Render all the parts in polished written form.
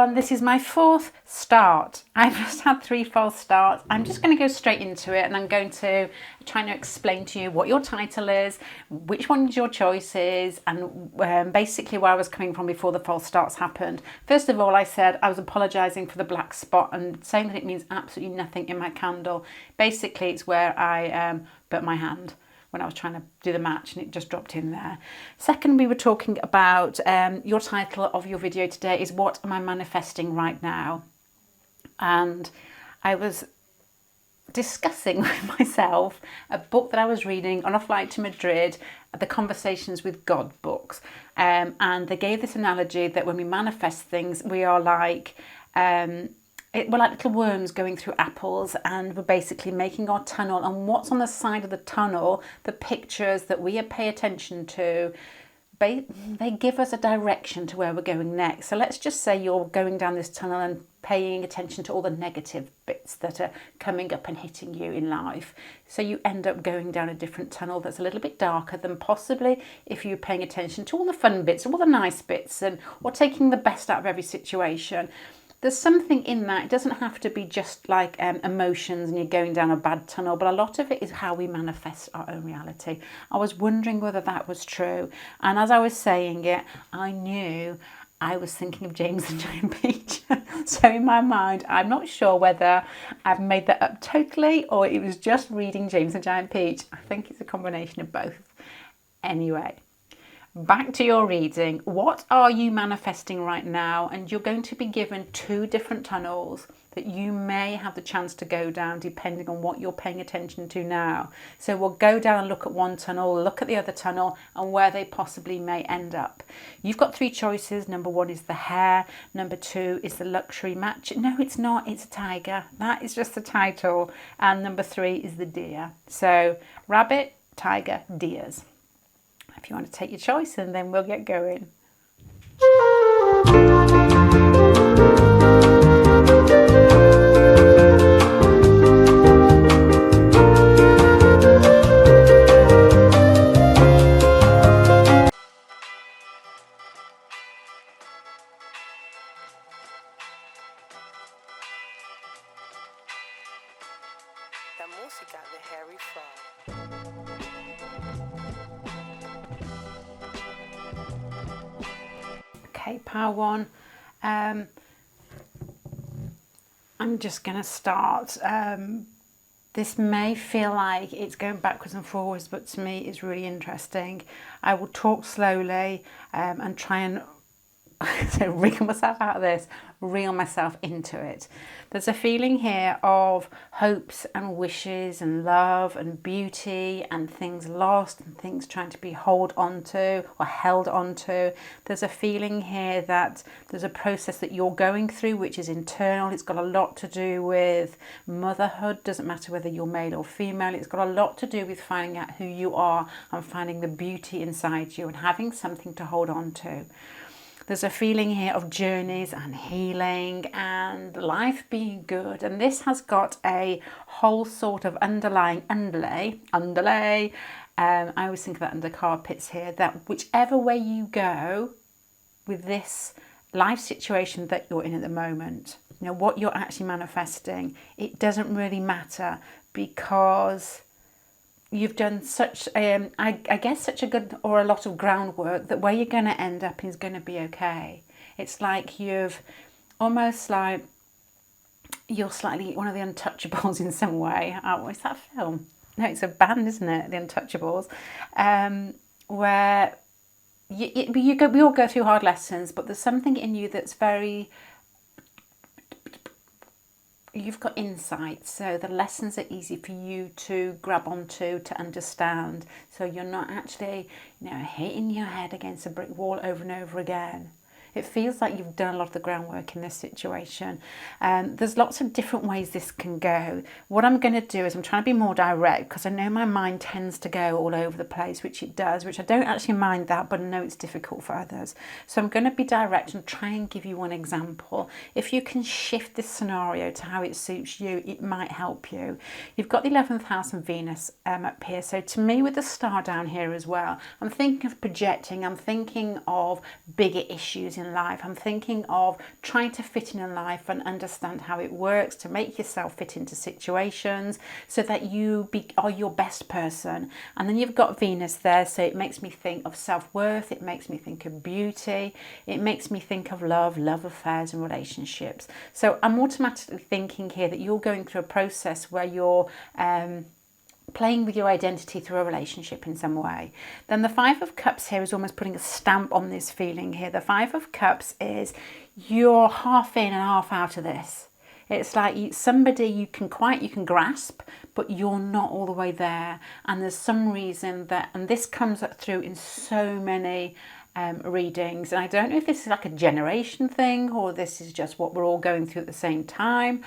everyone, this is my fourth start. I've just had 3 false starts. I'm just going to go straight into it, and I'm going to try to explain to you what your title is, which one is your choices, and basically where I was coming from before the false starts happened. First of all, I said I was apologising for the black spot and saying that it means absolutely nothing in my candle. Basically, it's where I burnt my hand when I was trying to do the match, and it just dropped in there. Second, we were talking about your title of your video today is what am I manifesting right now? And I was discussing with myself a book that I was reading on a flight to Madrid, the Conversations with God books, and they gave this analogy that when we manifest things, we are like we're like little worms going through apples, and we're basically making our tunnel, and what's on the side of the tunnel, the pictures that we pay attention to, they give us a direction to where we're going next. So let's just say you're going down this tunnel and paying attention to all the negative bits that are coming up and hitting you in life. So you end up going down a different tunnel that's a little bit darker than possibly if you're paying attention to all the fun bits, all the nice bits, or taking the best out of every situation. There's something in that. It doesn't have to be just like emotions and you're going down a bad tunnel, but a lot of it is how we manifest our own reality. I was wondering whether that was true. And as I was saying it, I knew I was thinking of James and Giant Peach. So in my mind, I'm not sure whether I've made that up totally or it was just reading James and Giant Peach. I think it's a combination of both. Anyway. Back to your reading. What are you manifesting right now? And you're going to be given 2 different tunnels that you may have the chance to go down depending on what you're paying attention to now. So we'll go down and look at one tunnel, look at the other tunnel, and where they possibly may end up. You've got 3 choices. Number 1 is the hare. Number 2 is the luxury match. No, it's not. It's a tiger. That is just the title. And number 3 is the deer. So rabbit, tiger, deers. If you want to take your choice, and then we'll get going. La música de Harry Frog. Okay, pile 1. I'm just going to start. This may feel like it's going backwards and forwards, but to me it's really interesting. I will talk slowly and try and wriggle myself out of this, reel myself into it. There's a feeling here of hopes and wishes and love and beauty and things lost and things trying to be held onto. There's a feeling here that there's a process that you're going through which is internal. It's got a lot to do with motherhood. Doesn't matter whether you're male or female. It's got a lot to do with finding out who you are and finding the beauty inside you and having something to hold on to. There's a feeling here of journeys and healing and life being good. And this has got a whole sort of underlying underlay. I always think of that under carpets here, that whichever way you go with this life situation that you're in at the moment, you know, what you're actually manifesting, it doesn't really matter because you've done such, I guess, such a good or a lot of groundwork that where you're going to end up is going to be okay. It's like you've almost like you're slightly one of the Untouchables in some way. Oh, is that a film? No, it's a band, isn't it? The Untouchables, where we all go through hard lessons, but there's something in you that's very. You've got insight, so the lessons are easy for you to grab onto, to understand. So you're not actually, hitting your head against a brick wall over and over again. It feels like you've done a lot of the groundwork in this situation. There's lots of different ways this can go. What I'm going to do is I'm trying to be more direct because I know my mind tends to go all over the place, which it does, which I don't actually mind that, but I know it's difficult for others. So I'm going to be direct and try and give you one example. If you can shift this scenario to how it suits you, it might help you. You've got the 11th house and Venus up here. So to me, with the star down here as well, I'm thinking of projecting. I'm thinking of bigger issues in in life. I'm thinking of trying to fit in life and understand how it works, to make yourself fit into situations so that you are your best person. And then you've got Venus there, so it makes me think of self-worth, it makes me think of beauty, it makes me think of love affairs and relationships. So I'm automatically thinking here that you're going through a process where you're playing with your identity through a relationship in some way. Then the Five of Cups here is almost putting a stamp on this feeling here. The Five of Cups is you're half in and half out of this. It's like somebody you can grasp, but you're not all the way there. And there's some reason that, and this comes through in so many readings, and I don't know if this is like a generation thing or this is just what we're all going through at the same time.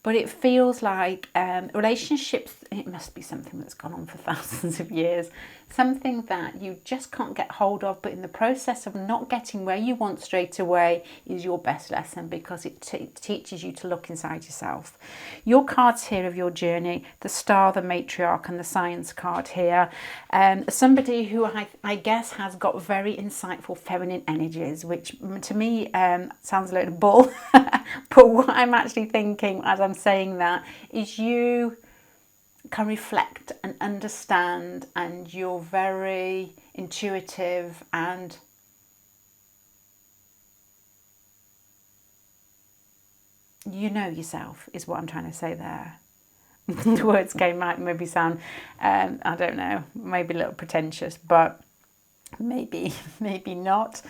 But it feels like relationships, it must be something that's gone on for thousands of years, something that you just can't get hold of, but in the process of not getting where you want straight away is your best lesson, because it teaches you to look inside yourself. Your cards here of your journey, the Star, the Matriarch and the Science card here, somebody who I guess has got very insightful feminine energies, which to me sounds a load of bull. But what I'm actually thinking as I'm saying that is you can reflect and understand, and you're very intuitive, and you know yourself is what I'm trying to say there. The words came out, maybe sound, I don't know, maybe a little pretentious, but maybe not.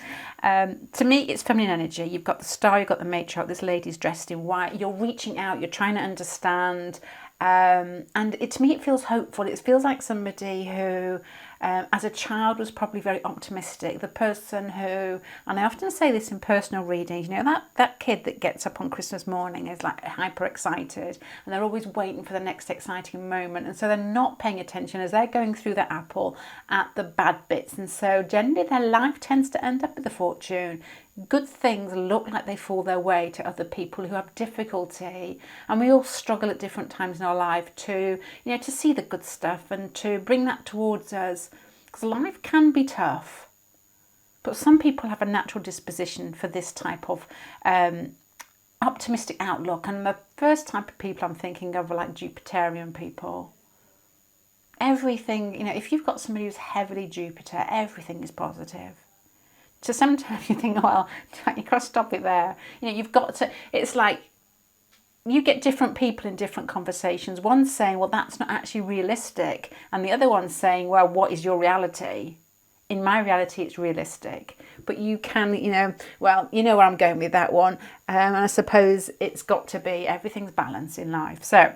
To me, it's feminine energy. You've got the Star, you've got the Matriarch, this lady's dressed in white, you're reaching out, you're trying to understand, and to me it feels hopeful. It feels like somebody who as a child was probably very optimistic, the person who, and I often say this in personal readings, you know, that kid that gets up on Christmas morning is like hyper excited and they're always waiting for the next exciting moment, and so they're not paying attention as they're going through the apple at the bad bits, and so generally their life tends to end up with a fortune. Good things look like they fall their way to other people who have difficulty, and we all struggle at different times in our life to, you know, to see the good stuff and to bring that towards us, because life can be tough, but some people have a natural disposition for this type of optimistic outlook, and the first type of people I'm thinking of are like Jupiterian people. Everything, you know, if you've got somebody who's heavily Jupiter, everything is positive. So sometimes you think, well, you've got to stop it there. You know, you've got to, it's like you get different people in different conversations. One's saying, well, that's not actually realistic. And the other one's saying, well, what is your reality? In my reality, it's realistic. But you can, you know, well, you know where I'm going with that one. And I suppose it's got to be, everything's balanced in life. So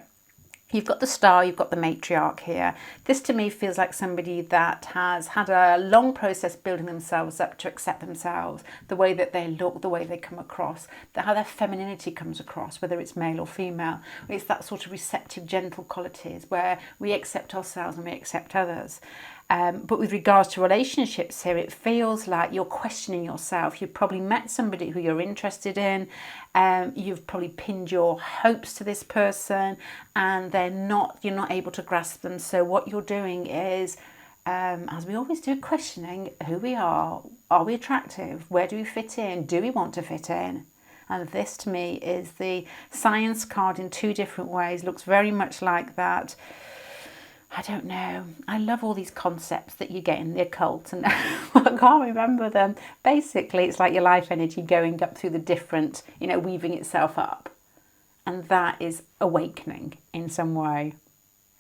you've got the Star, you've got the Matriarch here. This to me feels like somebody that has had a long process building themselves up to accept themselves, the way that they look, the way they come across, how their femininity comes across, whether it's male or female. It's that sort of receptive, gentle qualities where we accept ourselves and we accept others. But with regards to relationships here, it feels like you're questioning yourself. You've probably met somebody who you're interested in. You've probably pinned your hopes to this person and you're not able to grasp them. So what you're doing is, as we always do, questioning who we are. Are we attractive? Where do we fit in? Do we want to fit in? And this to me is the Science card in two different ways. Looks very much like that. I don't know. I love all these concepts that you get in the occult, and I can't remember them. Basically, it's like your life energy going up through the different, you know, weaving itself up. And that is awakening in some way.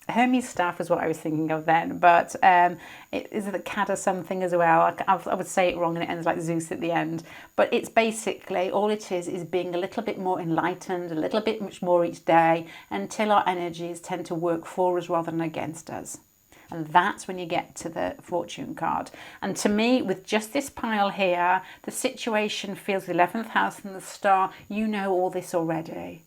Hermes staff is what I was thinking of then, but it is the cat or something as well. I would say it wrong and it ends like Zeus at the end. But it's basically, all it is being a little bit more enlightened, a little bit much more each day, until our energies tend to work for us rather than against us. And that's when you get to the Fortune card. And to me, with just this pile here, the situation feels the 11th house and the Star. You know all this already.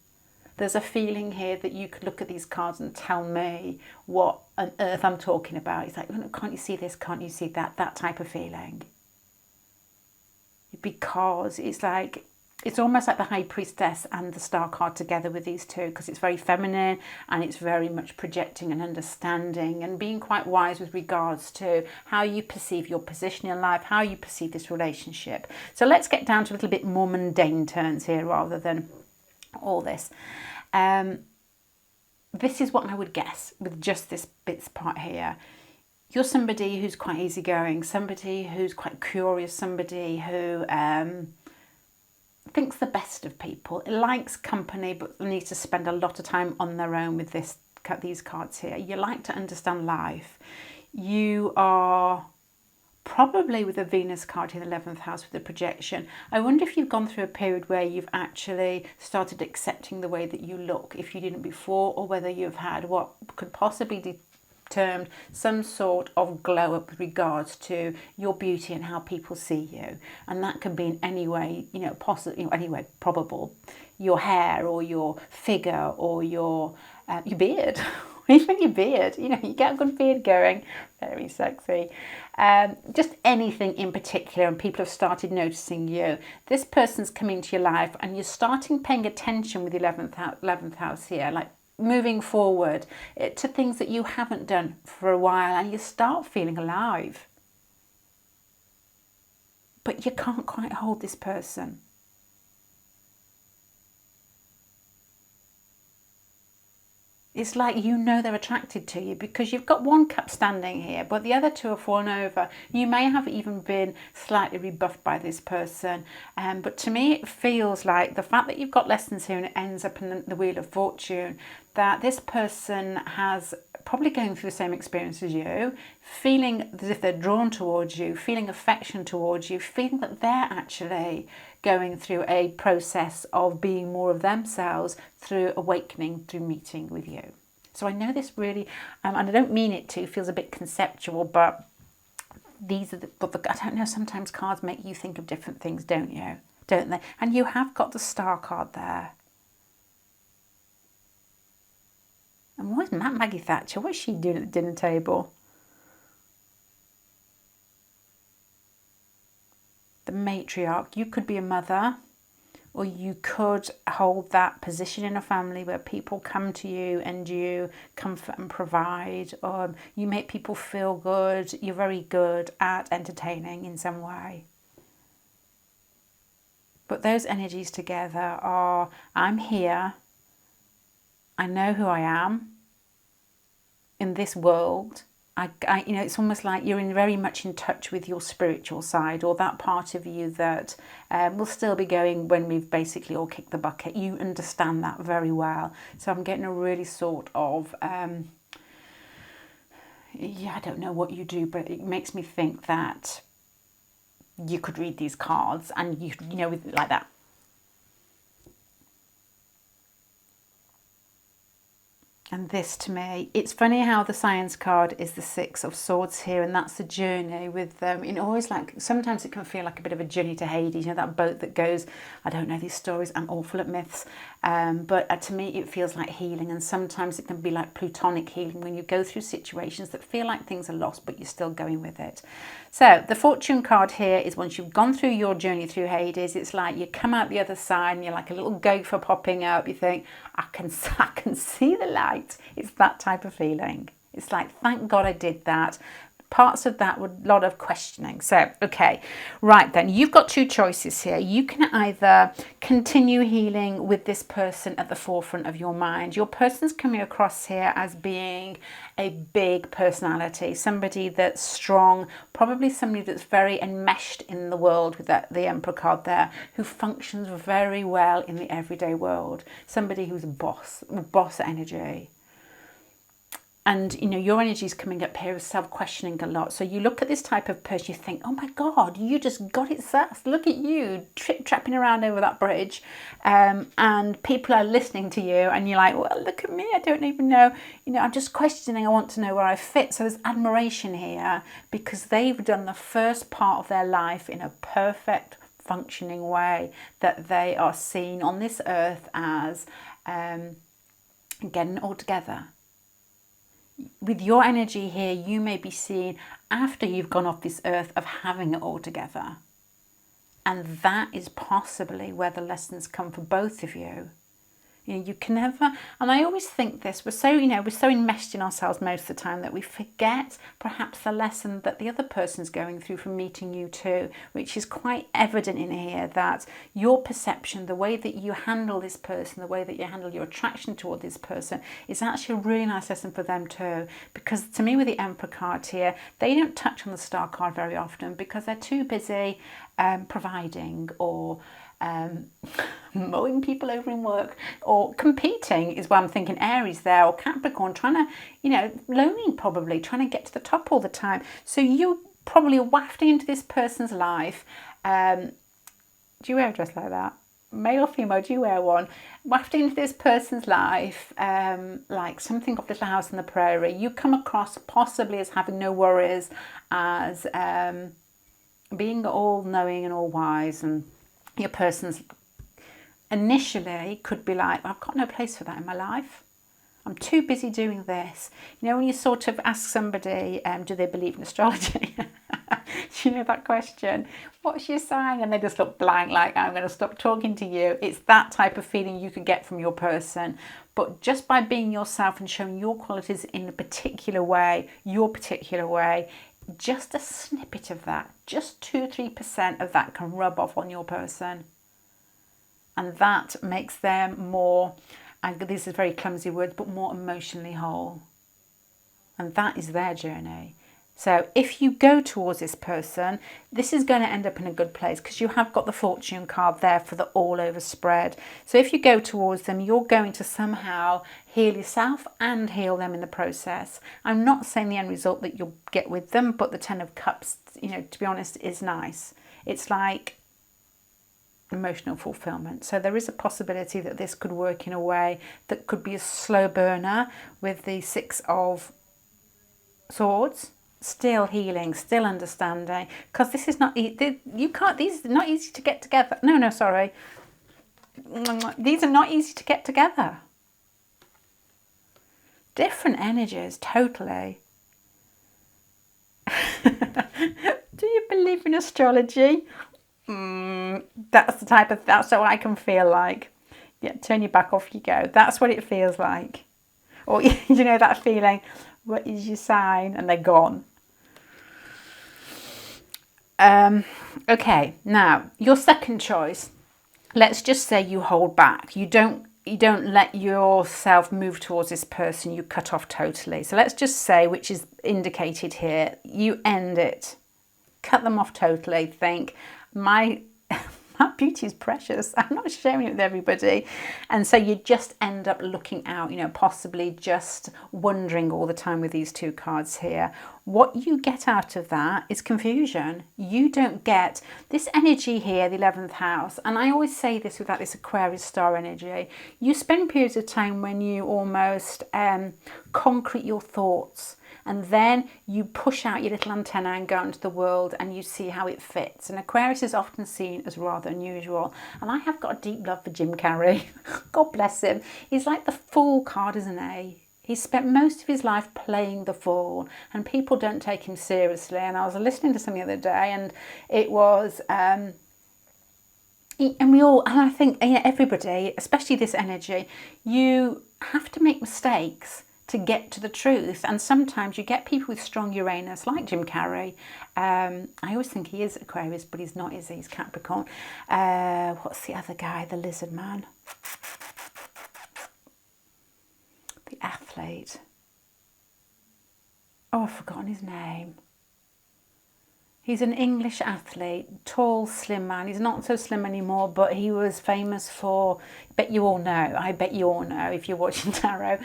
There's a feeling here that you could look at these cards and tell me what on earth I'm talking about. It's like, can't you see this? Can't you see that? That type of feeling. Because it's like It's almost like the High Priestess and the Star card together with these two, because it's very feminine and it's very much projecting and understanding and being quite wise with regards to how you perceive your position in life, how you perceive this relationship. So let's get down to a little bit more mundane turns here rather than all this. This is what I would guess with just this bits part here. You're somebody who's quite easygoing, somebody who's quite curious, somebody who thinks the best of people. It likes company, but needs to spend a lot of time on their own with these cards here. You like to understand life. You are probably, with the Venus card in the 11th house with the projection, I wonder if you've gone through a period where you've actually started accepting the way that you look, if you didn't before, or whether you've had what could possibly be termed some sort of glow up with regards to your beauty and how people see you, and that can be in any way, possible, any way probable. Your hair or your figure or your beard, even your beard. You get a good beard going, very sexy. Just anything in particular, and people have started noticing you. This person's coming to your life, and you're starting paying attention with the 11th house here, like moving forward to things that you haven't done for a while, and you start feeling alive. But you can't quite hold this person. It's like they're attracted to you because you've got one cup standing here, but the other two have fallen over. You may have even been slightly rebuffed by this person. But to me, it feels like the fact that you've got lessons here and it ends up in the Wheel of Fortune, that this person has probably going through the same experience as you, feeling as if they're drawn towards you, feeling affection towards you, feeling that they're actually going through a process of being more of themselves through awakening, through meeting with you. So I know this really, and I don't mean it to, feels a bit conceptual, but these are I don't know, sometimes cards make you think of different things, don't they? And you have got the Star card there. And where's Maggie Thatcher? What's she doing at the dinner table? The matriarch. You could be a mother, or you could hold that position in a family where people come to you and you comfort and provide. You make people feel good. You're very good at entertaining in some way. But those energies together are, I'm here. I know who I am in this world. It's almost like you're very much in touch with your spiritual side, or that part of you that will still be going when we've basically all kicked the bucket. You understand that very well. So I'm getting a really sort of, I don't know what you do, but it makes me think that you could read these cards and like that. And this, to me, it's funny how the Science card is the 6 of Swords here, and that's the journey with them. Always like, sometimes it can feel like a bit of a journey to Hades, that boat that goes, I don't know these stories, I'm awful at myths, but to me it feels like healing, and sometimes it can be like plutonic healing when you go through situations that feel like things are lost, but you're still going with it. So the Fortune card here is once you've gone through your journey through Hades, it's like you come out the other side and you're like a little gopher popping up. You think, I can see the light. It's that type of feeling. It's like, thank God I did that. Parts of that were a lot of questioning. So, okay, right then, you've got two choices here. You can either continue healing with this person at the forefront of your mind. Your person's coming across here as being a big personality, somebody that's strong, probably somebody that's very enmeshed in the world with the Emperor card there, who functions very well in the everyday world. Somebody who's a boss energy. And, your energy is coming up here as self-questioning a lot. So you look at this type of person, you think, oh my God, you just got it sus. Look at you, trip-trapping around over that bridge. And people are listening to you and you're like, well, look at me. I don't even know. I'm just questioning. I want to know where I fit. So there's admiration here because they've done the first part of their life in a perfect functioning way, that they are seen on this earth as getting it all together. With your energy here, you may be seen after you've gone off this earth of having it all together. And that is possibly where the lessons come for both of you. You know, you can never, and I always think this, we're so enmeshed in ourselves most of the time that we forget perhaps the lesson that the other person's going through from meeting you too, which is quite evident in here, that your perception, the way that you handle this person, the way that you handle your attraction toward this person is actually a really nice lesson for them too. Because to me, with the Emperor card here, they don't touch on the Star card very often because they're too busy providing or mowing people over in work, or competing is what I'm thinking. Aries there, or Capricorn, trying to, lonely probably, trying to get to the top all the time. So you probably are wafting into this person's life. Do you wear a dress like that? Male or female, do you wear one? Wafting into this person's life, like something of Little House on the Prairie. You come across possibly as having no worries, as being all knowing and all wise, and your person's initially could be like, I've got no place for that in my life. I'm too busy doing this. You know, when you sort of ask somebody, do they believe in astrology? Do you know that question? What's your sign? And they just look blank, like, I'm going to stop talking to you. It's that type of feeling you could get from your person. But just by being yourself and showing your qualities in a particular way, your particular way, just a snippet of that, just 2-3% of that can rub off on your person. And that makes them more, and this is very clumsy words, but more emotionally whole. And that is their journey. So if you go towards this person, this is going to end up in a good place because you have got the Fortune card there for the all over spread. So if you go towards them, you're going to somehow heal yourself and heal them in the process. I'm not saying the end result that you'll get with them, but the 10 of Cups, to be honest, is nice. It's like emotional fulfillment. So there is a possibility that this could work in a way that could be a slow burner with the 6 of Swords. Still healing, still understanding, because this is not these are not easy to get together. No, sorry, these are not easy to get together. Different energies, totally. Do you believe in astrology? That's that's what I can feel like. Yeah, turn your back off you go. That's what it feels like. Or that feeling, what is your sign? And they're gone. Okay, now your second choice. Let's just say you hold back. You don't let yourself move towards this person. You cut off totally. So let's just say, which is indicated here, you end it. Cut them off totally. Think, my beauty is precious. I'm not sharing it with everybody. And so you just end up looking out, possibly just wondering all the time with these 2 cards here. What you get out of that is confusion. You don't get this energy here, the 11th house. And I always say this without this Aquarius star energy. You spend periods of time when you almost concrete your thoughts. And then you push out your little antenna and go out into the world and you see how it fits. And Aquarius is often seen as rather unusual. And I have got a deep love for Jim Carrey. God bless him. He's like the Fool card, isn't he? He spent most of his life playing the fool, and people don't take him seriously. And I was listening to something the other day, and it was, and I think everybody, especially this energy, you have to make mistakes to get to the truth. And sometimes you get people with strong Uranus, like Jim Carrey. I always think he is Aquarius, but he's not, is he? He's Capricorn. What's the other guy? The lizard man. The athlete. Oh, I've forgotten his name. He's an English athlete, tall, slim man. He's not so slim anymore, but he was famous for, I bet you all know if you're watching tarot.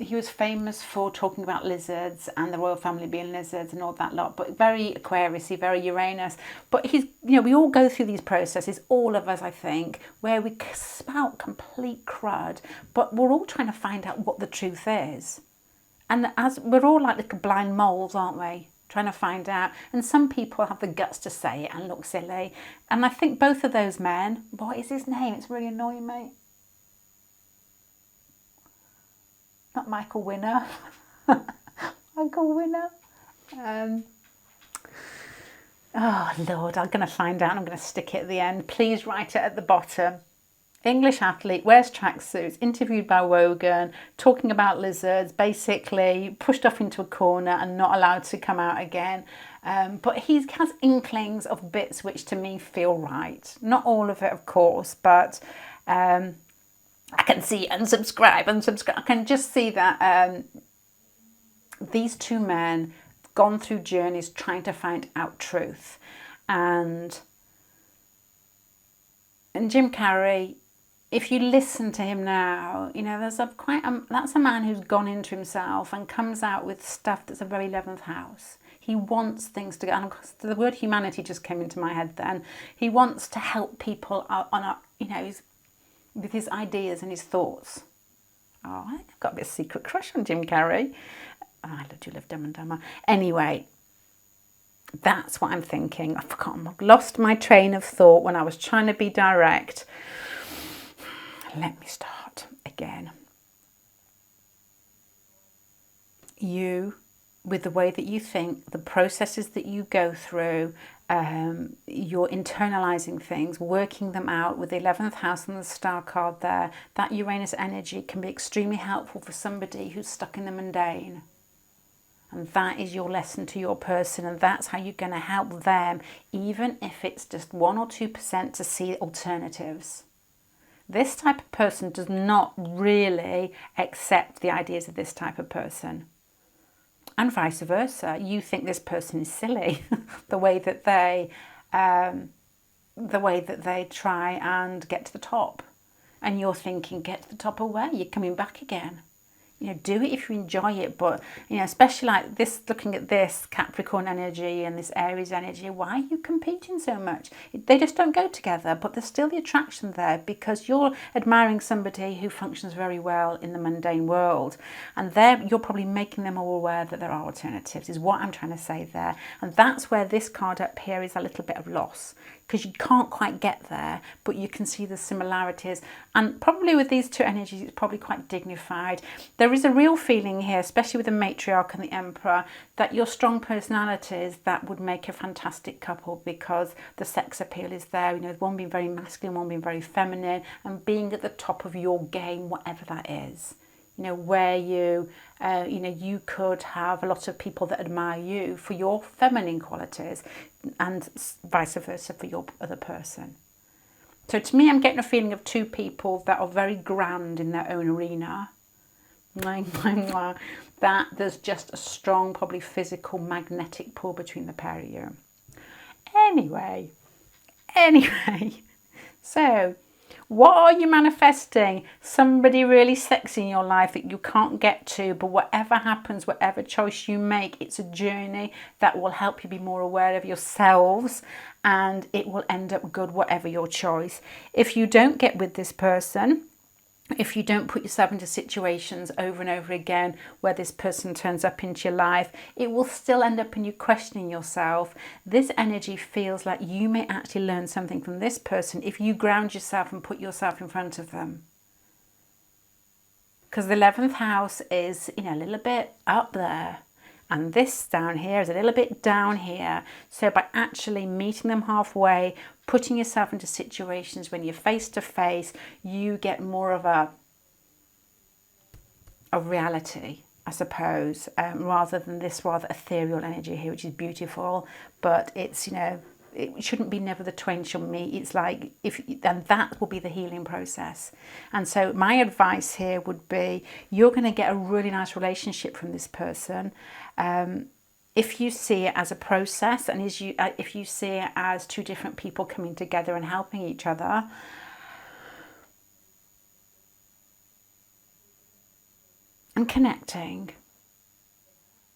He was famous for talking about lizards and the royal family being lizards and all that lot, but very Aquarius-y, very Uranus. But he's, we all go through these processes, all of us, I think, where we spout complete crud, but we're all trying to find out what the truth is. And as we're all like little blind moles, aren't we? Trying to find out. And some people have the guts to say it and look silly. And I think both of those men, what is his name? It's really annoying me. Not Michael Winner. Michael Winner. Oh, Lord, I'm going to find out. I'm going to stick it at the end. Please write it at the bottom. English athlete, wears tracksuits, interviewed by Wogan, talking about lizards, basically pushed off into a corner and not allowed to come out again. But he has inklings of bits which to me feel right. Not all of it, of course, but I can see unsubscribe. I can just see that these two men have gone through journeys trying to find out truth. And Jim Carrey, if you listen to him now, you know, there's that's a man who's gone into himself and comes out with stuff that's a very 11th house. He wants things to go, and of course the word humanity just came into my head then. He wants to help people with his ideas and his thoughts. Oh, I've got a bit of secret crush on Jim Carrey. Oh, I do love Dumb and Dumber. Anyway, that's what I'm thinking. I've lost my train of thought when I was trying to be direct. Let me start again. You, with the way that you think, the processes that you go through, you're internalizing things, working them out with the 11th house and the star card there, that Uranus energy can be extremely helpful for somebody who's stuck in the mundane. And that is your lesson to your person, and that's how you're going to help them, even if it's just 1 or 2% to see alternatives. This type of person does not really accept the ideas of this type of person. And vice versa. You think this person is silly, the way that they try and get to the top. And you're thinking, get to the top of where? You're coming back again. You know, do it if you enjoy it, but, you know, especially like this, looking at this Capricorn energy and this Aries energy, why are you competing so much? They just don't go together, but there's still the attraction there because you're admiring somebody who functions very well in the mundane world, and you're probably making them all aware that there are alternatives, is what I'm trying to say there. And that's where this card up here is a little bit of loss, because you can't quite get there, but you can see the similarities. And probably with these two energies, it's probably quite dignified. There is a real feeling here, especially with the matriarch and the emperor, that you're strong personalities that would make a fantastic couple because the sex appeal is there. You know, one being very masculine, one being very feminine, and being at the top of your game, whatever that is. You know, where you could have a lot of people that admire you for your feminine qualities and vice versa for your other person. So to me, I'm getting a feeling of two people that are very grand in their own arena. That there's just a strong, probably physical, magnetic pull between the pair of you. Anyway, so what are you manifesting? Somebody really sexy in your life that you can't get to, but whatever happens, whatever choice you make, it's a journey that will help you be more aware of yourselves, and it will end up good, whatever your choice. If you don't get with this person, if you don't put yourself into situations over and over again where this person turns up into your life, it will still end up in you questioning yourself. This energy feels like you may actually learn something from this person if you ground yourself and put yourself in front of them. Because the 11th house is, a little bit up there. And this down here is a little bit down here. So by actually meeting them halfway, putting yourself into situations when you're face to face, you get more of a reality, I suppose, rather than this rather ethereal energy here, which is beautiful. But it's, it shouldn't be never the twain shall meet. It's like, and that will be the healing process. And so my advice here would be, you're going to get a really nice relationship from this person. If you see it as a process, and if you see it as two different people coming together and helping each other, and connecting.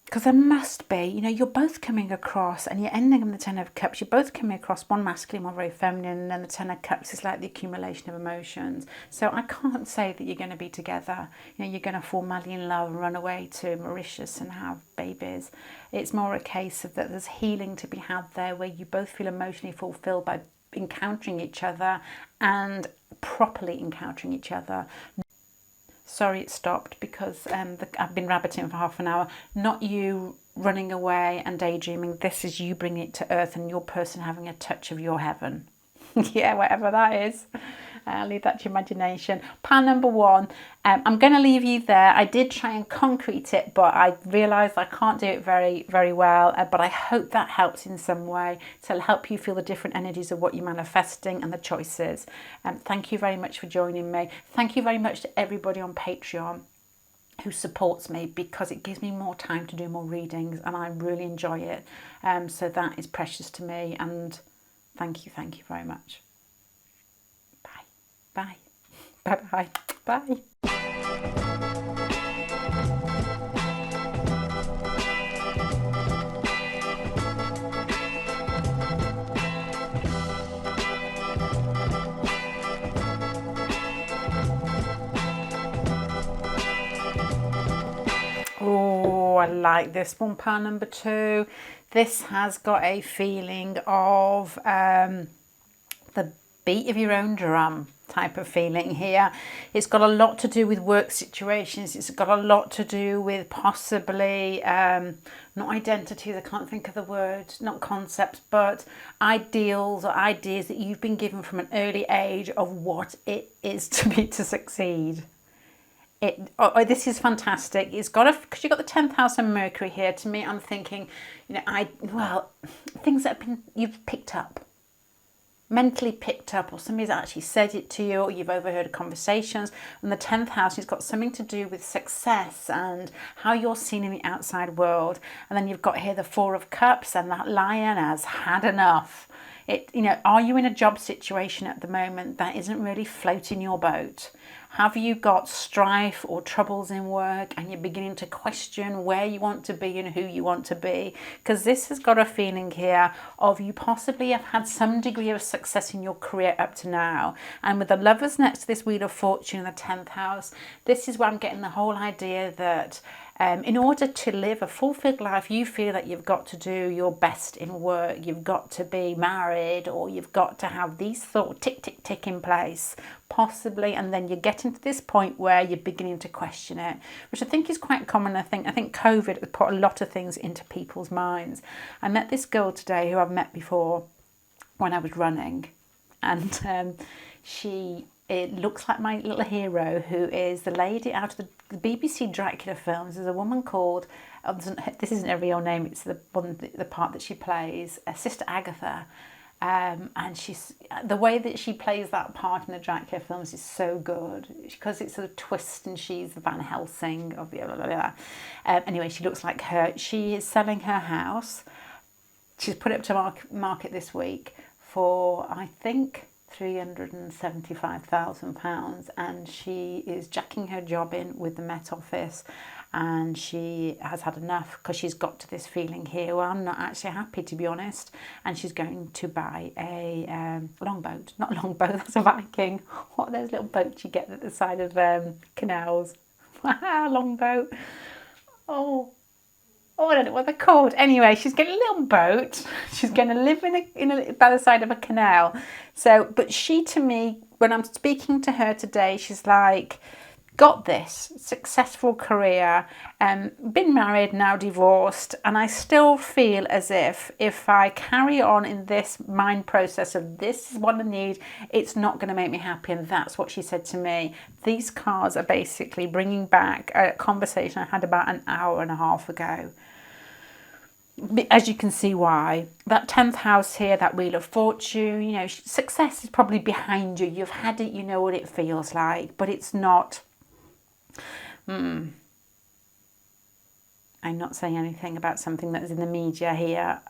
Because there must be, you're both coming across, and you're ending on the Ten of Cups, you're both coming across, one masculine, one very feminine, and then the Ten of Cups is like the accumulation of emotions. So I can't say that you're going to be together. You're going to fall madly in love and run away to Mauritius and have babies. It's more a case of that there's healing to be had there, where you both feel emotionally fulfilled by encountering each other and properly encountering each other. Sorry it stopped because I've been rabbiting for half an hour. Not you running away and daydreaming. This is you bringing it to earth and your person having a touch of your heaven. Yeah, whatever that is. I'll leave that to your imagination. Pile number 1, I'm going to leave you there. I did try and concrete it, but I realised I can't do it very, very well. But I hope that helps in some way to help you feel the different energies of what you're manifesting and the choices. Thank you very much for joining me. Thank you very much to everybody on Patreon who supports me, because it gives me more time to do more readings and I really enjoy it. So that is precious to me, and thank you very much. Bye. Bye. Bye. Oh, I like this one, pile number 2. This has got a feeling of the beat of your own drum type of feeling here. It's got a lot to do with work situations. It's got a lot to do with possibly not identities, I can't think of the word, not concepts, but ideals or ideas that you've been given from an early age of what it is to be to succeed. This is fantastic. It's got because you've got the 10th house and Mercury here. To me, I'm thinking, things that you've picked up, mentally picked up, or somebody's actually said it to you, or you've overheard conversations. And the 10th house has got something to do with success and how you're seen in the outside world. And then you've got here the 4 of Cups, and that Lion has had enough. Are you in a job situation at the moment that isn't really floating your boat? Have you got strife or troubles in work and you're beginning to question where you want to be and who you want to be? Because this has got a feeling here of you possibly have had some degree of success in your career up to now. And with the Lovers next to this Wheel of Fortune in the 10th house, this is where I'm getting the whole idea that in order to live a fulfilled life, you feel that you've got to do your best in work, you've got to be married, or you've got to have these thoughts tick, tick, tick in place, possibly, and then you're getting to this point where you're beginning to question it, which I think is quite common. I think COVID has put a lot of things into people's minds. I met this girl today who I've met before when I was running, and it looks like my little hero, who is the lady out of the BBC Dracula films. There's a woman called, this isn't her real name, it's the part that she plays, Sister Agatha. And the way that she plays that part in the Dracula films is so good, because it's a twist and she's the Van Helsing of blah, blah, blah. Anyway, she looks like her. She is selling her house. She's put it up to market this week for, I think, £375,000, and she is jacking her job in with the Met Office, and she has had enough because she's got to this feeling here, well, I'm not actually happy, to be honest, and she's going to buy a longboat. Not longboat, that's a Viking. What are those little boats you get at the side of canals? Longboat. I don't know what they're called. Anyway, she's getting a little boat. She's going to live by the side of a canal. But she, to me, when I'm speaking to her today, she's like, got this successful career, been married, now divorced, and I still feel as if I carry on in this mind process of this is what I need, it's not going to make me happy. And that's what she said to me. These cards are basically bringing back a conversation I had about an hour and a half ago. As you can see why. That 10th house here, that Wheel of Fortune, success is probably behind you. You've had it, you know what it feels like, but it's not... I'm not saying anything about something that is in the media here,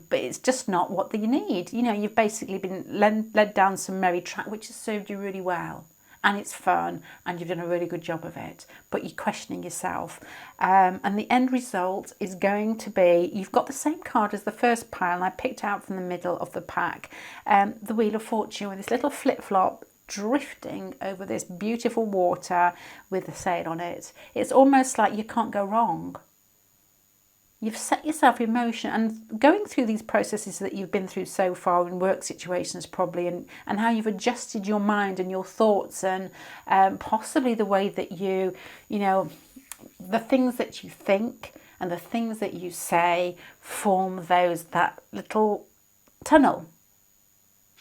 but it's just not what you need. You've basically been led down some merry track, which has served you really well, and it's fun, and you've done a really good job of it, but you're questioning yourself. And the end result is going to be, you've got the same card as the first pile, and I picked out from the middle of the pack, the Wheel of Fortune with this little flip-flop, drifting over this beautiful water with a sail on it. It's almost like you can't go wrong. You've set yourself in motion, and going through these processes that you've been through so far in work situations probably, and how you've adjusted your mind and your thoughts, and possibly the way that the things that you think and the things that you say form that little tunnel.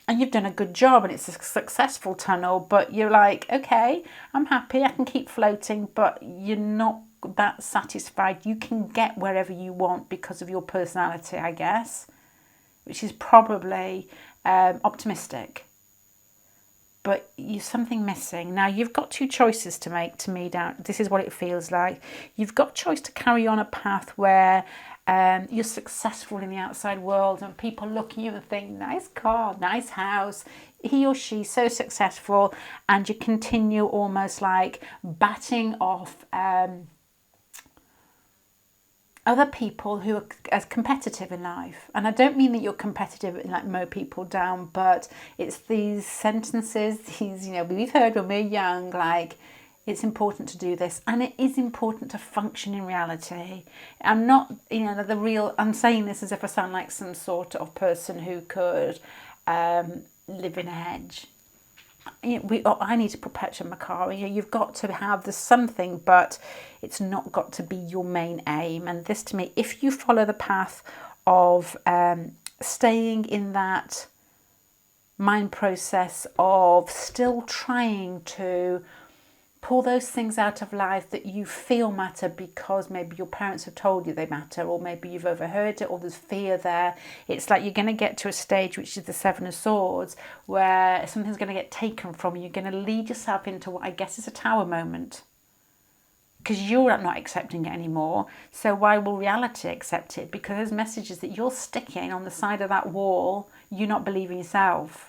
And you've done a good job, and it's a successful tunnel, but you're like, okay, I'm happy, I can keep floating, but you're not that satisfied. You can get wherever you want because of your personality, I guess, which is probably optimistic. But you're something missing. Now, you've got two choices to make, to me, down. This is what it feels like. You've got a choice to carry on a path where you're successful in the outside world and people look at you and think, nice car, nice house, he or she so successful, and you continue almost like batting off other people who are as competitive in life. And I don't mean that you're competitive and like mow people down, but it's these sentences, these, we've heard when we're young, like, it's important to do this, and it is important to function in reality. I'm not, I'm saying this as if I sound like some sort of person who could live in a hedge. I need to put petrol in my car. You've got to have the something, but it's not got to be your main aim. And this, to me, if you follow the path of staying in that mind process of still trying to pull those things out of life that you feel matter because maybe your parents have told you they matter, or maybe you've overheard it, or there's fear there. It's like you're going to get to a stage, which is the Seven of Swords, where something's going to get taken from you. You're going to lead yourself into what I guess is a tower moment, because you're not accepting it anymore. So why will reality accept it? Because those messages that you're sticking on the side of that wall, you're not believing yourself.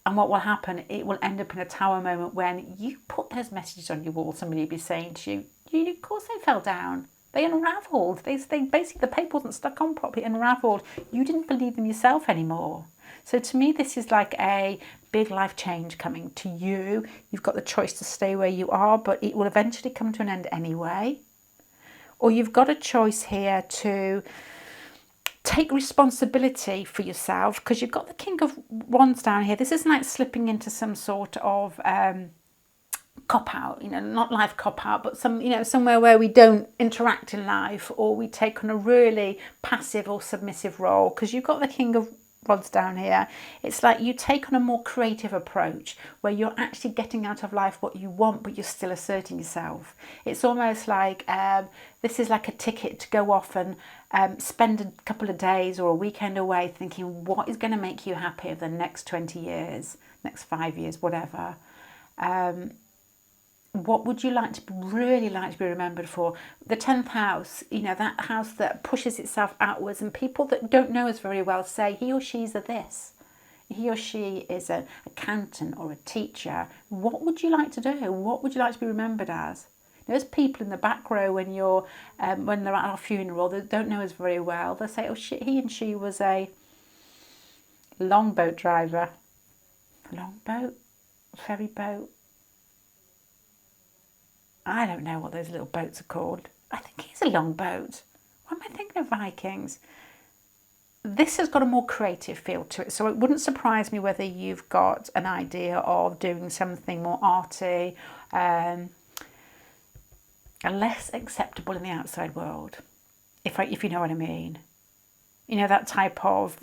And what will happen, it will end up in a tower moment when you put those messages on your wall, somebody will be saying to you, of course they fell down. They unravelled. They basically, the paper wasn't stuck on properly, unravelled. You didn't believe in yourself anymore. So to me, this is like a big life change coming to you. You've got the choice to stay where you are, but it will eventually come to an end anyway. Or you've got a choice here to take responsibility for yourself, because you've got the King of Wands down here. This isn't like slipping into some sort of cop-out, not life cop-out, but somewhere where we don't interact in life, or we take on a really passive or submissive role, because you've got the King of Rods down here. It's like you take on a more creative approach where you're actually getting out of life what you want, but you're still asserting yourself. It's almost like this is like a ticket to go off and spend a couple of days or a weekend away thinking, what is going to make you happy over the next 20 years, next 5 years, whatever. What would you really like to be remembered for? The 10th house, that house that pushes itself outwards, and people that don't know us very well say he or she's a this. He or she is an accountant or a teacher. What would you like to do? What would you like to be remembered as? There's people in the back row when you're when they're at our funeral that don't know us very well. They'll say, he and she was a longboat driver. Longboat? Ferry boat? I don't know what those little boats are called. I think he's a longboat. What am I thinking of, Vikings? This has got a more creative feel to it. So it wouldn't surprise me whether you've got an idea of doing something more arty, less acceptable in the outside world, if you know what I mean. That type of,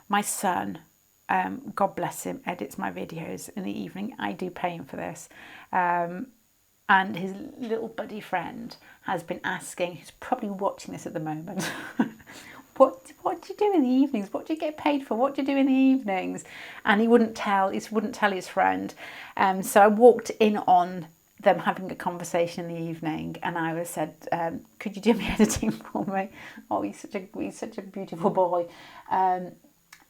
my son, God bless him, edits my videos in the evening. I do pay him for this. And his little buddy friend has been asking, he's probably watching this at the moment, what do you do in the evenings? What do you get paid for? What do you do in the evenings? And he wouldn't tell his friend. So I walked in on them having a conversation in the evening, and I said, could you do my editing for me? Oh, he's such a beautiful boy.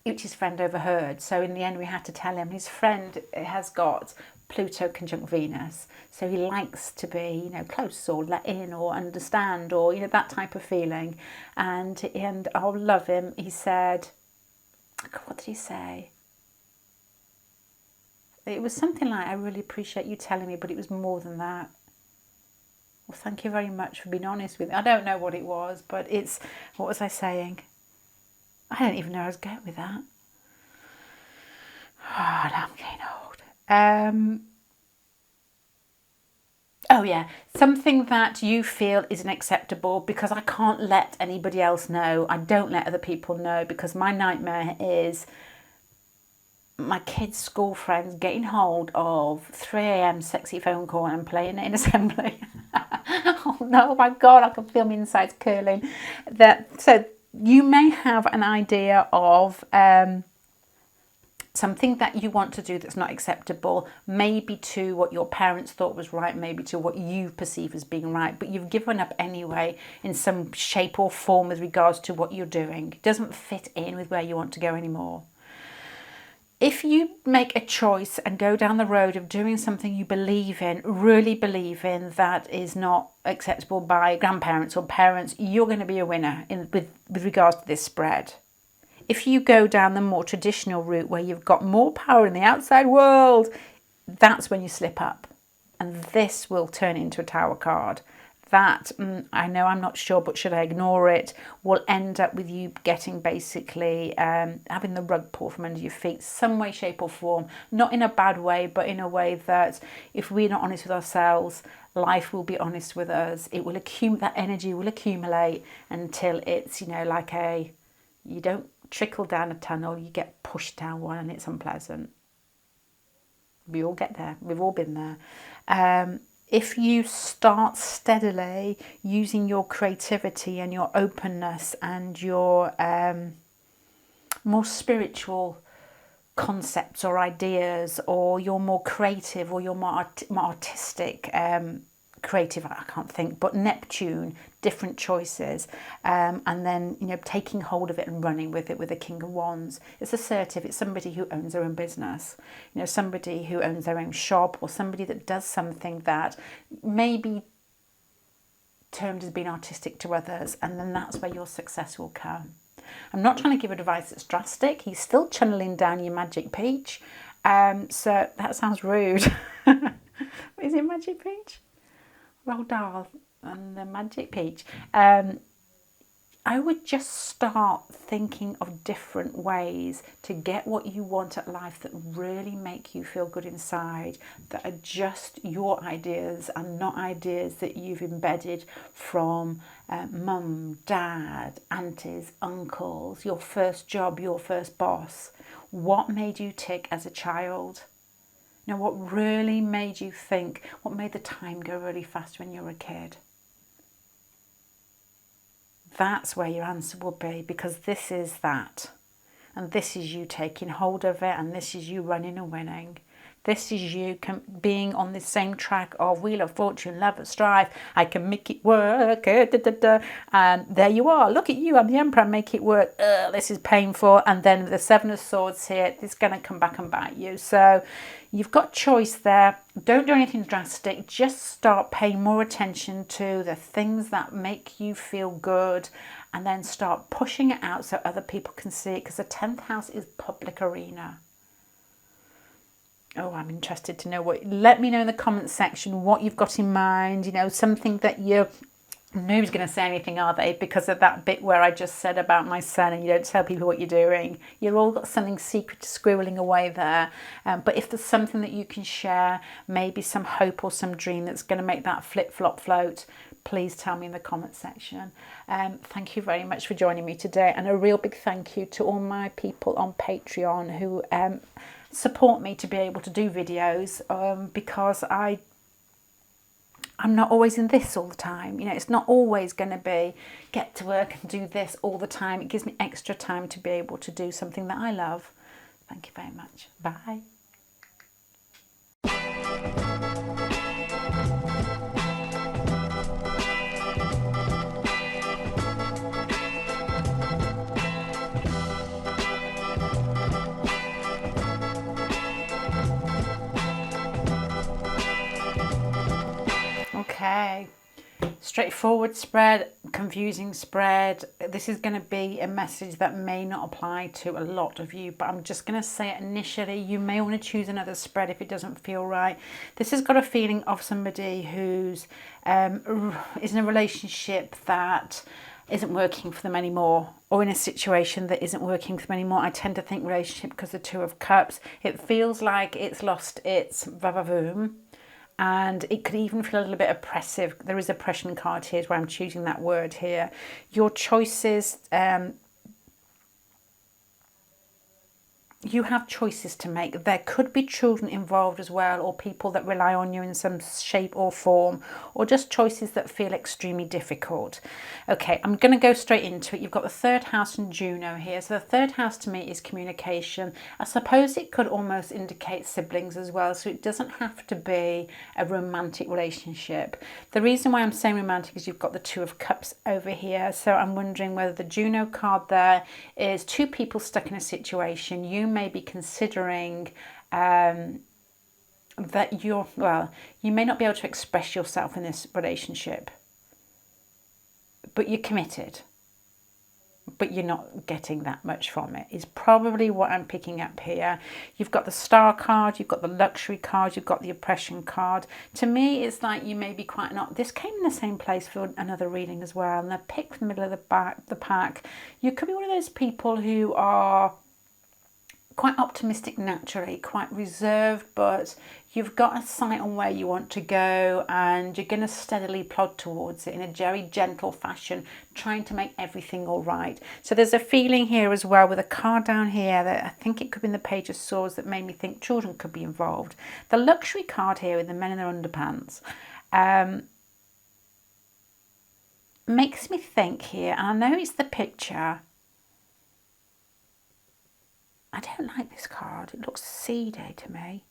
Which his friend overheard. So in the end, we had to tell him his friend has got Pluto conjunct Venus. So he likes to be, close or let in or understand or, that type of feeling. And I'll love him. He said, what did he say? It was something like, I really appreciate you telling me, but it was more than that. Well, thank you very much for being honest with me. I don't know what it was, but what was I saying? I don't even know where I was going with that. Oh, now I'm getting old. Oh yeah, something that you feel isn't acceptable, because I can't let anybody else know. I don't let other people know, because my nightmare is my kids' school friends getting hold of 3 a.m. sexy phone call and playing it in assembly. Oh no, my God, I can feel my insides curling. So you may have an idea of something that you want to do that's not acceptable, maybe to what your parents thought was right, maybe to what you perceive as being right, but you've given up anyway in some shape or form with regards to what you're doing. It doesn't fit in with where you want to go anymore. If you make a choice and go down the road of doing something you believe in, really believe in, that is not acceptable by grandparents or parents, you're going to be a winner with regards to this spread. If you go down the more traditional route where you've got more power in the outside world, that's when you slip up. And this will turn into a Tower card. That, I know I'm not sure, but should I ignore it, will end up with you getting basically having the rug pulled from under your feet, some way, shape or form. Not in a bad way, but in a way that if we're not honest with ourselves, life will be honest with us. It will accumulate, that energy will accumulate until it's, like you don't trickle down a tunnel, you get pushed down one, and it's unpleasant. We all get there. We've all been there. If you start steadily using your creativity and your openness and your more spiritual concepts or ideas, or you're more creative, or you're more artistic, creative, I can't think, but Neptune, different choices, and then taking hold of it and running with it with the King of Wands. It's assertive. It's somebody who owns their own business, somebody who owns their own shop, or somebody that does something that may be termed as being artistic to others, and then that's where your success will come. I'm not trying to give advice that's drastic. He's still channeling down your magic peach, so that sounds rude. Is it magic peach? Roald Dahl and the magic peach. I would just start thinking of different ways to get what you want at life that really make you feel good inside, that are just your ideas and not ideas that you've embedded from mum, dad, aunties, uncles, your first job, your first boss. What made you tick as a child? What really made you think? What made the time go really fast when you were a kid? That's where your answer will be, because this is that. And this is you taking hold of it, and this is you running and winning. This is you being on the same track of Wheel of Fortune, Love and Strife. I can make it work. And there you are. Look at you. I'm the Emperor. Make it work. This is painful. And then the Seven of Swords here, it's going to come back and bite you. So you've got choice there. Don't do anything drastic. Just start paying more attention to the things that make you feel good, and then start pushing it out so other people can see it, because the 10th house is public arena. Oh, I'm interested to know let me know in the comments section what you've got in mind, something that nobody's going to say anything, are they? Because of that bit where I just said about my son, and you don't tell people what you're doing. You've all got something secret squirreling away there. But if there's something that you can share, maybe some hope or some dream that's going to make that flip-flop float, please tell me in the comments section. Thank you very much for joining me today. And a real big thank you to all my people on Patreon who support me to be able to do videos, because I'm not always in this all the time. It's not always going to be get to work and do this all the time. It gives me extra time to be able to do something that I love. Thank you very much. Bye. Okay, straightforward spread, confusing spread. This is going to be a message that may not apply to a lot of you, but I'm just going to say it initially. You may want to choose another spread if it doesn't feel right. This has got a feeling of somebody who's is in a relationship that isn't working for them anymore, or in a situation that isn't working for them anymore. I tend to think relationship because the Two of Cups. It feels like it's lost its va-va-voom. and it could even feel a little bit oppressive. There is oppression card here, is why I'm choosing that word here. Your choices, you have choices to make. There could be children involved as well, or people that rely on you in some shape or form, or just choices that feel extremely difficult. Okay, I'm going to go straight into it. You've got the third house and Juno here. So the third house to me is communication. I suppose it could almost indicate siblings as well, so it doesn't have to be a romantic relationship. The reason why I'm saying romantic is you've got the Two of Cups over here, so I'm wondering whether the Juno card there is two people stuck in a situation. You may be considering that you may not be able to express yourself in this relationship, but you're committed, but you're not getting that much from it, is probably what I'm picking up here. You've got the Star card, you've got the Luxury card, you've got the Oppression card. To me, it's like you may be quite not. This came in the same place for another reading as well, and they're picked from the middle of the pack. You could be one of those people who are quite optimistic naturally, quite reserved, but you've got a sight on where you want to go, and you're going to steadily plod towards it in a very gentle fashion, trying to make everything all right. So there's a feeling here as well with a card down here that I think it could be in the Page of Swords that made me think children could be involved. The Luxury card here with the men in their underpants makes me think here, and I know it's the picture, I don't like this card. It looks seedy to me.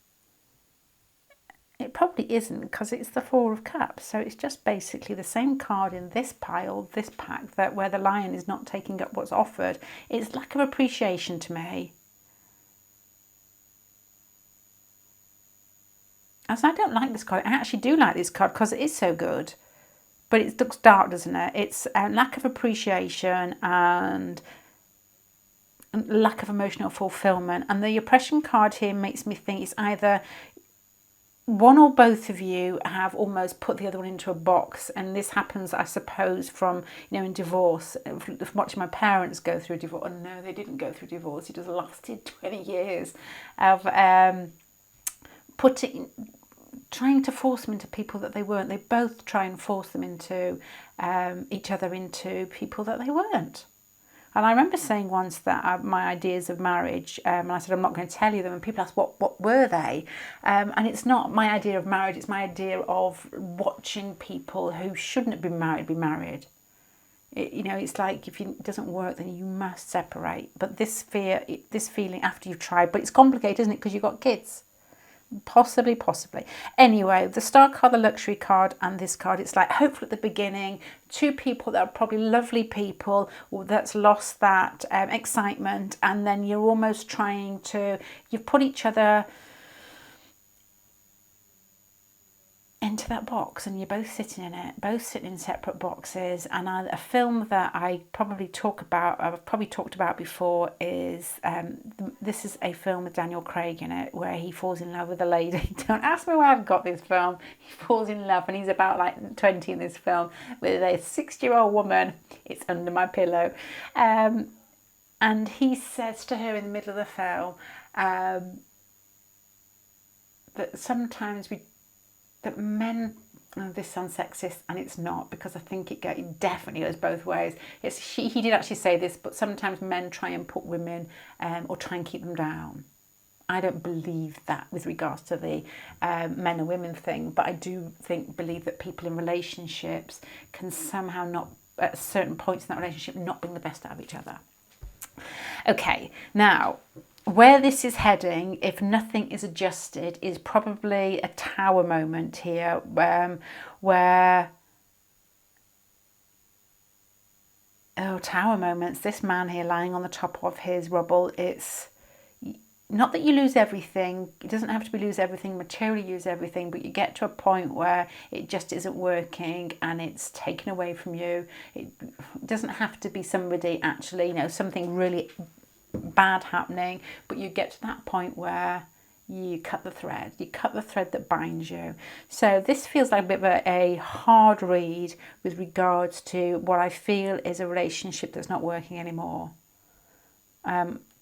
It probably isn't, because it's the Four of Cups. So it's just basically the same card in this pile, this pack, that where the lion is not taking up what's offered. It's lack of appreciation to me. As I don't like this card. I actually do like this card because it is so good. But it looks dark, doesn't it? It's a lack of appreciation and lack of emotional fulfillment. And the Oppression card here makes me think it's either one or both of you have almost put the other one into a box, and this happens, I suppose, from in divorce, from watching my parents go through a divorce. Oh no, they didn't go through divorce. It just lasted 20 years of trying to force them into people that they weren't. They both try and force them into each other into people that they weren't. And I remember saying once that my ideas of marriage, and I said, I'm not going to tell you them. And people asked, what were they? And it's not my idea of marriage. It's my idea of watching people who shouldn't have been married be married. It's like if it doesn't work, then you must separate. But this feeling after you've tried, but it's complicated, isn't it? Because you've got kids. Possibly. Anyway, the Star card, the Luxury card, and this card, it's like hopeful at the beginning. Two people that are probably lovely people that's lost that excitement, and then you're almost you've put each other into that box, and you're both sitting in it, both sitting in separate boxes. And a film that I've probably talked about before is this is a film with Daniel Craig in it, where he falls in love with a lady. Don't ask me where I've got this film. He falls in love, and he's about like 20 in this film, with a 60-year-old woman. It's under my pillow, and he says to her in the middle of the film that sometimes that men, this sounds sexist, and it's not, because I think it definitely goes both ways. He did actually say this, but sometimes men try and put women or try and keep them down. I don't believe that with regards to the men and women thing, but I do believe that people in relationships can somehow not, at certain points in that relationship, not bring the best out of each other. Okay, now, where this is heading, if nothing is adjusted, is probably a Tower moment here, where Tower moments, this man here lying on the top of his rubble, it's not that you lose everything. It doesn't have to be lose everything, materially lose everything, but you get to a point where it just isn't working and it's taken away from you. It doesn't have to be somebody actually, something really bad happening, but you get to that point where you cut the thread that binds you. So this feels like a bit of a hard read with regards to what I feel is a relationship that's not working anymore.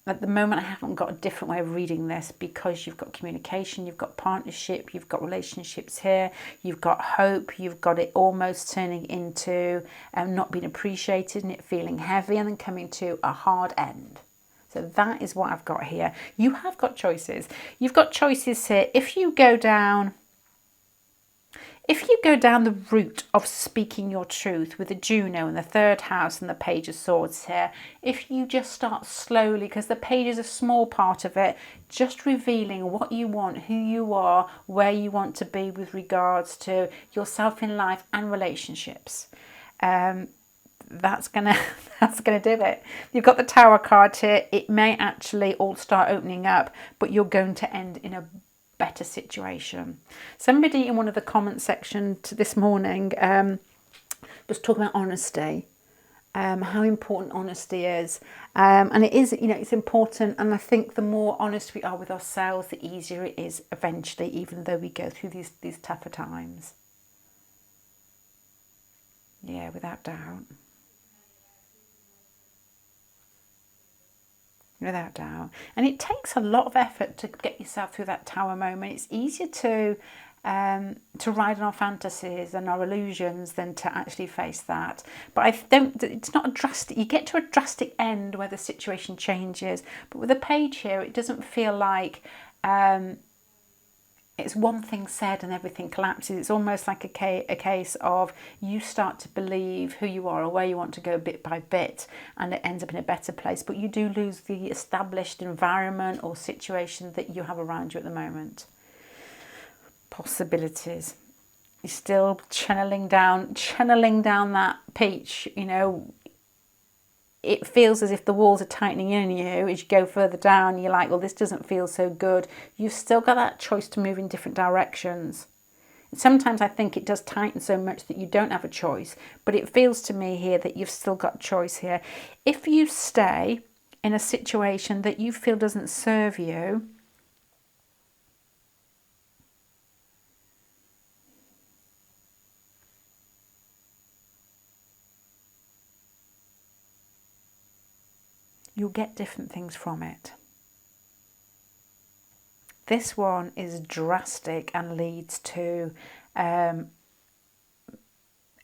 at the moment I haven't got a different way of reading this, because you've got communication, you've got partnership, you've got relationships here, you've got hope, you've got it almost turning into not being appreciated and it feeling heavy, and then coming to a hard end. So that is what I've got here. You have got choices. You've got choices here. If you go down the route of speaking your truth with the Juno and the third house and the Page of Swords here, if you just start slowly, because the Page is a small part of it, just revealing what you want, who you are, where you want to be with regards to yourself in life and relationships, that's gonna do it. You've got the Tower card here. It may actually all start opening up, but you're going to end in a better situation. Somebody in one of the comment section this morning was talking about honesty, how important honesty is, and it is, it's important. And I think the more honest we are with ourselves, the easier it is eventually, even though we go through these tougher times. Yeah, without doubt. Without doubt. And it takes a lot of effort to get yourself through that Tower moment. It's easier to ride on our fantasies and our illusions than to actually face that. But it's not a drastic, you get to a drastic end where the situation changes. But with the Page here, it doesn't feel like it's one thing said and everything collapses. It's almost like a case of you start to believe who you are or where you want to go bit by bit, and it ends up in a better place. But you do lose the established environment or situation that you have around you at the moment. Possibilities. You're still channeling down that peach, It feels as if the walls are tightening in on you as you go further down. You're like, well, this doesn't feel so good. You've still got that choice to move in different directions. And sometimes I think it does tighten so much that you don't have a choice. But it feels to me here that you've still got choice here. If you stay in a situation that you feel doesn't serve you, you'll get different things from it. This one is drastic and leads to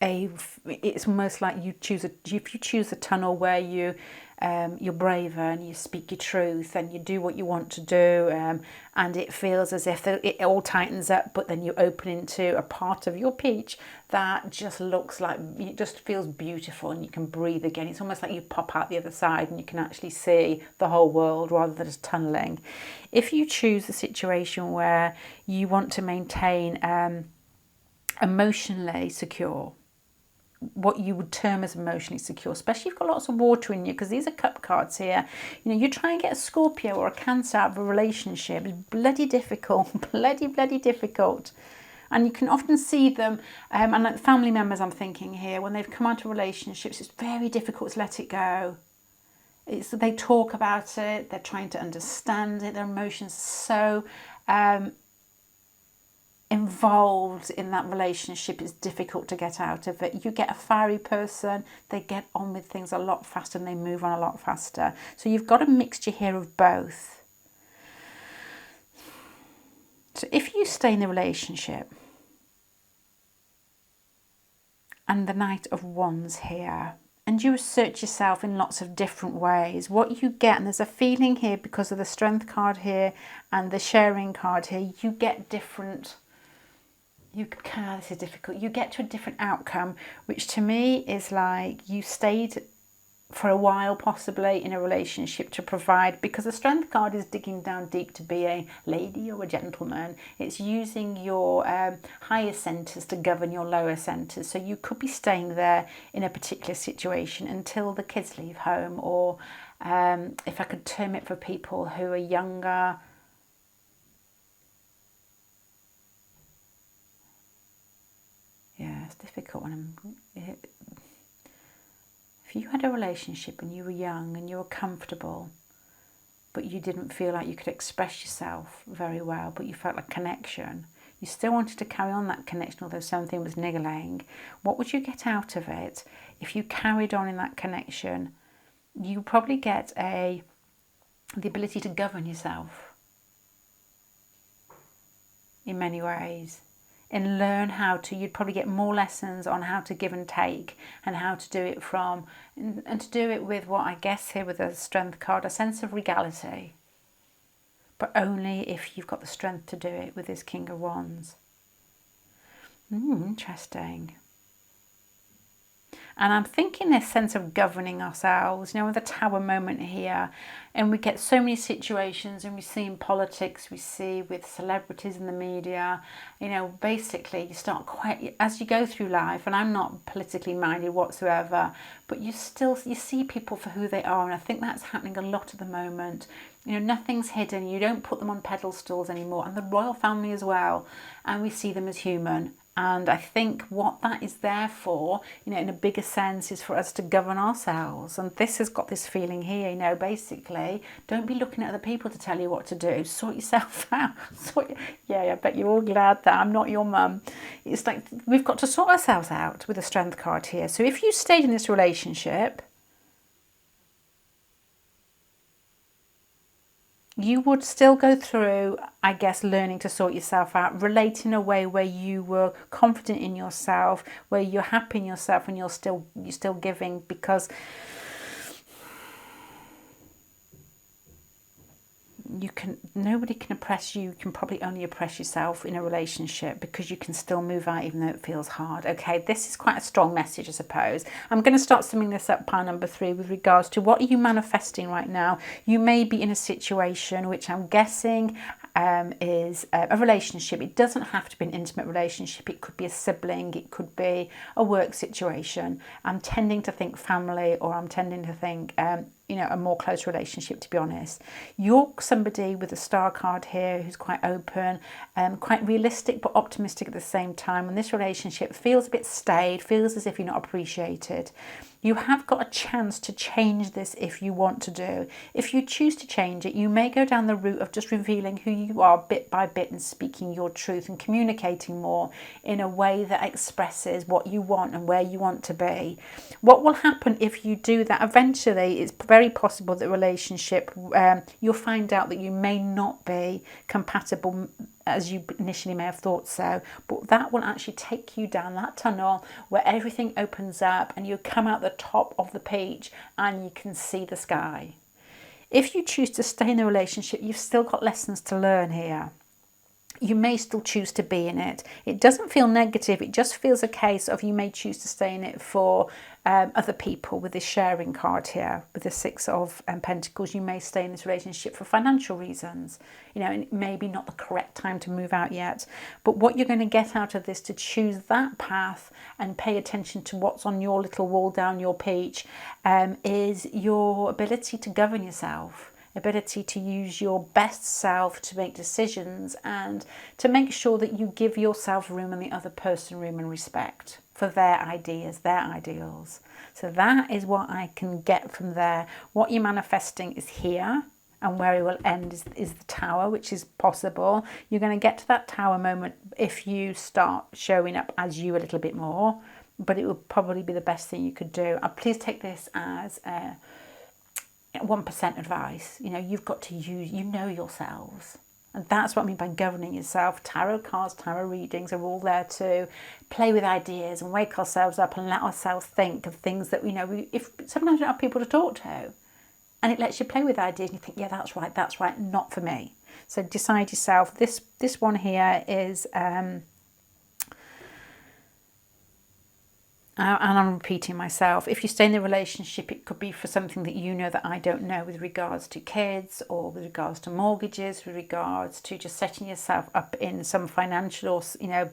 it's almost like if you choose a tunnel where you're braver and you speak your truth and you do what you want to do, and it feels as if it all tightens up, but then you open into a part of your peach that just looks like, it just feels beautiful and you can breathe again. It's almost like you pop out the other side and you can actually see the whole world rather than just tunneling. If you choose a situation where you want to maintain emotionally secure, what you would term as emotionally secure, especially if you've got lots of water in you, because these are cup cards here. You try and get a Scorpio or a Cancer out of a relationship, it's bloody difficult, bloody difficult. And you can often see them, and like family members I'm thinking here, when they've come out of relationships, it's very difficult to let it go. They talk about it, they're trying to understand it, their emotions are so involved in that relationship, it's difficult to get out of it. You get a fiery person, they get on with things a lot faster and they move on a lot faster. So you've got a mixture here of both. So if you stay in the relationship, and the Knight of Wands here, and you assert yourself in lots of different ways, what you get, and there's a feeling here because of the Strength card here and the Sharing card here, you get different. This is difficult. You get to a different outcome, which to me is like you stayed for a while possibly in a relationship to provide, because the Strength card is digging down deep to be a lady or a gentleman. It's using your higher centres to govern your lower centres. So you could be staying there in a particular situation until the kids leave home, or if I could term it for people who are younger, yeah, it's difficult when if you had a relationship and you were young and you were comfortable, but you didn't feel like you could express yourself very well, but you felt like connection, you still wanted to carry on that connection, although something was niggling. What would you get out of it if you carried on in that connection? You probably get a the ability to govern yourself in many ways, and learn how to, you'd probably get more lessons on how to give and take, and how to do it from, and to do it with what I guess here with a strength card, a sense of regality, but only if you've got the strength to do it with this King of Wands. Interesting. And I'm thinking this sense of governing ourselves, with the Tower moment here. And we get so many situations, and we see in politics, we see with celebrities in the media, basically you start quite, as you go through life, and I'm not politically minded whatsoever, but you see people for who they are. And I think that's happening a lot at the moment. Nothing's hidden. You don't put them on pedestals anymore. And the royal family as well. And we see them as human. And I think what that is there for, in a bigger sense, is for us to govern ourselves. And this has got this feeling here, basically, don't be looking at other people to tell you what to do. Sort yourself out. I bet you're all glad that I'm not your mum. It's like we've got to sort ourselves out with a strength card here. So if you stayed in this relationship, you would still go through, I guess, learning to sort yourself out, relate in a way where you were confident in yourself, where you're happy in yourself, and you're still giving, because nobody can oppress you. You can probably only oppress yourself in a relationship, because you can still move out even though it feels hard. Okay, this is quite a strong message, I suppose. I'm going to start summing this up, pile number 3, with regards to what are you manifesting right now. You may be in a situation which I'm guessing is a relationship. It doesn't have to be an intimate relationship. It could be a sibling. It could be a work situation. I'm tending to think family, or I'm tending to think a more close relationship, to be honest. You're somebody with a star card here who's quite open, quite realistic but optimistic at the same time. And this relationship feels a bit staid, feels as if you're not appreciated. You have got a chance to change this if you want to do. If you choose to change it, you may go down the route of just revealing who you are bit by bit and speaking your truth and communicating more in a way that expresses what you want and where you want to be. What will happen if you do that? Eventually, it's very possible that relationship, you'll find out that you may not be compatible as you initially may have thought so, but that will actually take you down that tunnel where everything opens up and you come out the top of the peach and you can see the sky. If you choose to stay in the relationship, you've still got lessons to learn here. You may still choose to be in it. It doesn't feel negative. It just feels a case of you may choose to stay in it for other people, with this sharing card here, with the 6 of Pentacles. You may stay in this relationship for financial reasons. And maybe not the correct time to move out yet. But what you're going to get out of this, to choose that path and pay attention to what's on your little wall down your peach, is your ability to govern yourself. Ability to use your best self to make decisions, and to make sure that you give yourself room and the other person room and respect for their ideas, their ideals. So that is what I can get from there. What you're manifesting is here, and where it will end is the Tower, which is possible. You're going to get to that Tower moment if you start showing up as you a little bit more, but it will probably be the best thing you could do. Please take this as 1% advice. You've got to use, yourselves. And that's what I mean by governing yourself. Tarot cards, tarot readings are all there to play with ideas and wake ourselves up and let ourselves think of things that if sometimes we don't have people to talk to, and it lets you play with ideas and you think, yeah, that's right, not for me. So decide yourself. This one here is and I'm repeating myself, if you stay in the relationship, it could be for something that that I don't know, with regards to kids, or with regards to mortgages, with regards to just setting yourself up in some financial, something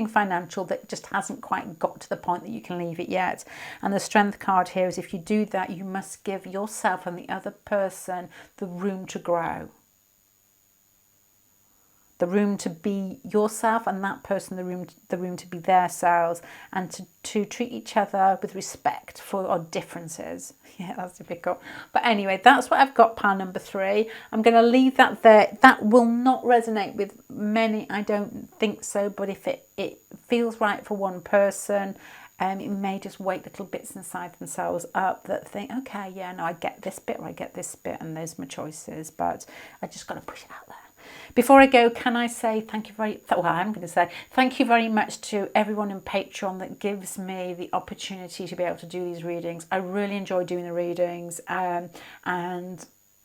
financial that just hasn't quite got to the point that you can leave it yet. And the Strength card here is, if you do that, you must give yourself and the other person the room to grow. The room to be yourself, and that person the room to be their selves, and to treat each other with respect for our differences. Yeah, that's difficult. But anyway, that's what I've got, pile number 3. I'm going to leave that there. That will not resonate with many, I don't think so, but if it feels right for one person, It may just wake little bits inside themselves up that think, okay, yeah, no, I get this bit or I get this bit, and those are my choices, but I just got to push it out there. Before I go, can I say thank you I'm going to say thank you very much to everyone in Patreon that gives me the opportunity to be able to do these readings. I really enjoy doing the readings, and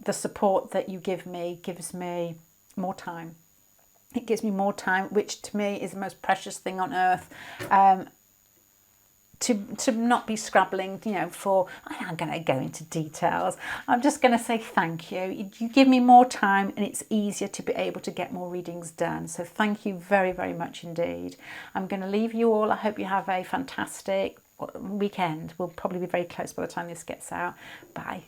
the support that you give me gives me more time. It gives me more time, which to me is the most precious thing on earth. To not be scrabbling, for, I'm going to go into details. I'm just going to say thank you. You give me more time and it's easier to be able to get more readings done. So thank you very, very much indeed. I'm going to leave you all. I hope you have a fantastic weekend. We'll probably be very close by the time this gets out. Bye.